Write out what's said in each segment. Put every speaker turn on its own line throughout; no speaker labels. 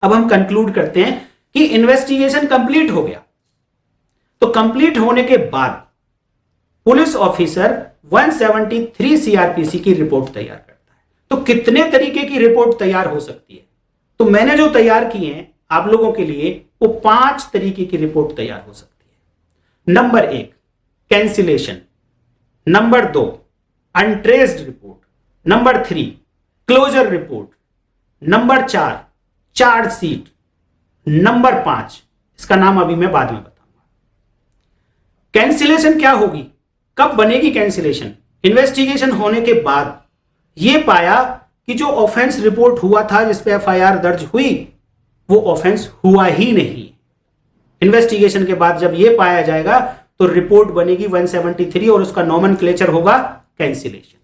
अब हम कंक्लूड करते हैं कि इन्वेस्टिगेशन कंप्लीट हो गया। तो कंप्लीट होने के बाद पुलिस ऑफिसर 173 सीआरपीसी की रिपोर्ट तैयार करता है। तो कितने तरीके की रिपोर्ट तैयार हो सकती है? तो मैंने जो तैयार किए हैं आप लोगों के लिए, वो 5 तरीके की रिपोर्ट तैयार हो सकती है। Number 1 cancellation, number 2 untraced report, number 3 closure report, number 4 chargesheet, number 5 इसका नाम अभी मैं बाद में बताऊंगा। कैंसिलेशन क्या होगी, कब बनेगी कैंसिलेशन? इन्वेस्टिगेशन होने के बाद यह पाया कि जो ऑफेंस रिपोर्ट हुआ था, जिस पे एफआईआर दर्ज हुई, वो ऑफेंस हुआ ही नहीं। इन्वेस्टिगेशन के बाद जब यह पाया जाएगा तो रिपोर्ट बनेगी 173 और उसका नॉमेनक्लेचर होगा कैंसिलेशन।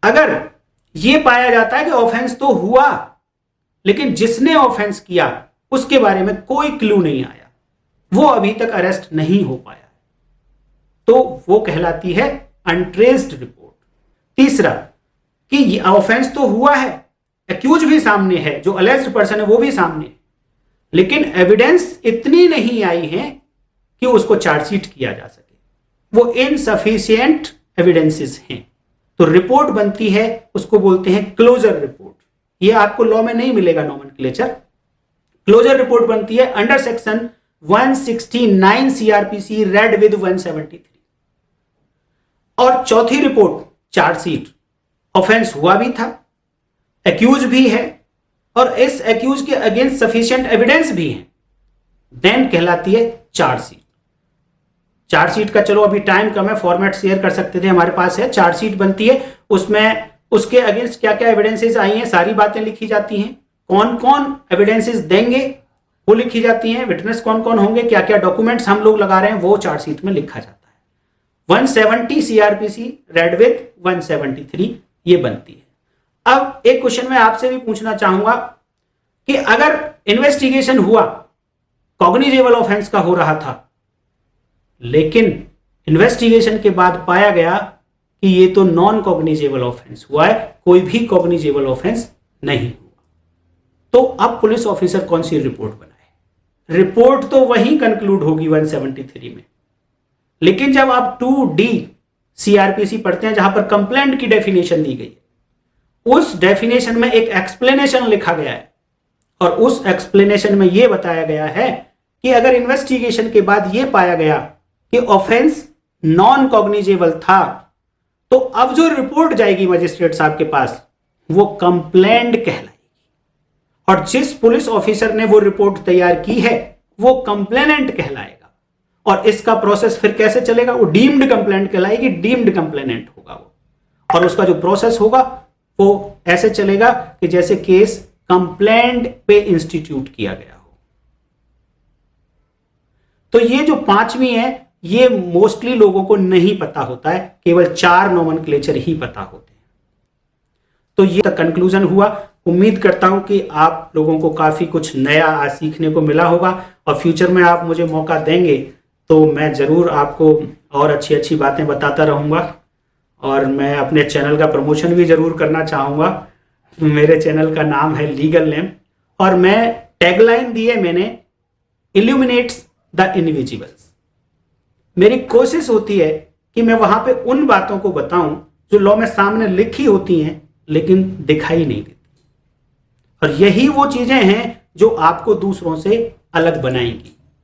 अगर यह पाया जाता है कि ऑफेंस तो हुआ लेकिन जिसने ऑफेंस किया उसके बारे में कोई क्लू नहीं आया, वो अभी तक अरेस्ट नहीं हो पाया, तो वो कहलाती है अनट्रेस्ड रिपोर्ट। तीसरा कि ऑफेंस तो हुआ है, एक्यूज भी सामने है, जो अलेज्ड पर्सन है वो भी सामने है, लेकिन एविडेंस इतनी नहीं आई है कि उसको चार्जशीट किया जा सके, वो इनसफिशिएंट एविडेंसेस हैं, तो रिपोर्ट बनती है, उसको बोलते हैं क्लोजर रिपोर्ट। ये आपको लॉ में नहीं मिलेगा नॉमेनक्लेचर। क्लोजर रिपोर्ट बनती है under section 169 CrPC read with 173। और चौथी रिपोर्ट चार्जशीट, ऑफेंस हुआ भी था, एक्यूज भी है और इस एक्यूज के अगेंस्ट सफिशिएंट एविडेंस भी है, देन कहलाती है चार्जशीट। चार्जशीट का चलो अभी टाइम कम है, फॉर्मेट शेयर कर सकते थे, हमारे पास है। चार्जशीट बनती है, उसमें उसके अगेंस्ट क्या क्या एविडेंसेस आई हैं सारी बातें लिखी जाती हैं, कौन कौन एविडेंसेस देंगे वो लिखी जाती हैं, विटनेस कौन कौन होंगे, क्या क्या डॉक्यूमेंट्स हम लोग लगा रहे हैं वो चार्जशीट में लिखा जाता है। 170 सीआरपीसी रेड विद 173 ये बनती है। अब एक क्वेश्चन मैं आपसे भी पूछना चाहूंगा कि अगर इन्वेस्टिगेशन हुआ, कॉग्निजेबल ऑफेंस का हो रहा था, लेकिन इन्वेस्टिगेशन के बाद पाया गया कि ये तो नॉन कॉग्निजेबल ऑफेंस हुआ है, कोई भी कॉग्निजेबल ऑफेंस नहीं हुआ, तो अब पुलिस ऑफिसर कौन सी रिपोर्ट बनाए? रिपोर्ट तो वही कंक्लूड होगी 173 में, लेकिन जब आप 2D सीआरपीसी पढ़ते हैं जहां पर कंप्लेंट की डेफिनेशन दी गई है, उस डेफिनेशन में एक एक्सप्लेनेशन लिखा गया है और उस एक्सप्लेनेशन में यह बताया गया है कि अगर इन्वेस्टिगेशन के बाद यह पाया गया कि ऑफेंस नॉन कॉग्निजेबल था, तो अब जो रिपोर्ट जाएगी मजिस्ट्रेट साहब के पास वो कंप्लेंट कहलाएगी, और जिस पुलिस ऑफिसर ने वो रिपोर्ट तैयार की है वो कंप्लेनेंट कहलाएगा। और इसका प्रोसेस फिर कैसे चलेगा? वो डीम्ड कंप्लेंट कहलाएगी, डीम्ड कंप्लेनेंट होगा वो, और उसका जो प्रोसेस होगा वो ऐसे चलेगा कि जैसे केस कंप्लेंट पे इंस्टीट्यूट किया गया हो। तो ये जो 5वीं है ये मोस्टली लोगों को नहीं पता होता है, केवल 4 नॉमेनक्लेचर ही पता होते हैं। तो ये तक कंक्लूजन हुआ। उम्मीद करता हूं कि आप लोगों को काफी कुछ नया आज सीखने को मिला होगा, और फ्यूचर में आप मुझे मौका देंगे तो मैं जरूर आपको और अच्छी अच्छी बातें बताता रहूंगा, और मैं अपने चैनल का प्रमोशन भी जरूर करना चाहूंगा। मेरे चैनल का नाम है लीगल लैम्प, और मैं टैगलाइन दी है मैंने, इल्यूमिनेट्स द इनविजिबल्स। मेरी कोशिश होती है कि मैं वहां पे उन बातों को बताऊं जो लॉ में सामने लिखी होती हैं लेकिन दिखाई नहीं देती, और यही वो चीजें हैं जो आपको दूसरों से अलग बनाएंगी।